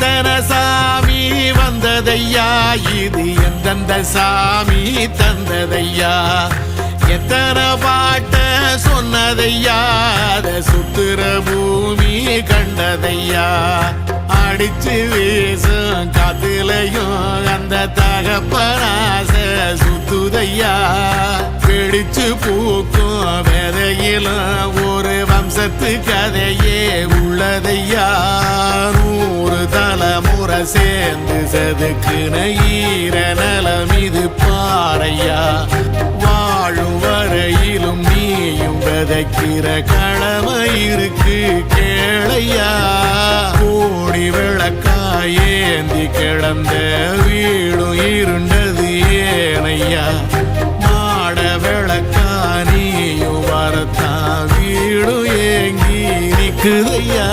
எத்தனை சாமி வந்ததையா, இது எந்தெந்த சாமி தந்ததையா, எத்தனை பாட்ட சொன்னதையா, அத சுத்துற பூமி கண்டதையா, அடிச்சு வீசும் காத்துலையும் அந்த தகப்பனாச சுத்துதையா, பிடிச்சு பூக்கும் விதையிலும் ஒரு வம்சத்து கதையே உள்ளதையா, 100 தலைமுறை சேர்ந்து செதுக்குன ஈர நலம் இது பாறையா, வாழும் வரையிலும் நீயும் விதைக்கிற கடமை இருக்கு கேளையா, கோடி விளக்காயேந்தி கிடந்த வீடும் இருண்டது ஏனையா, மாட விளக்கா நீயும் வரத்தான் வீடும் ஏங்கி நிக்குதையா.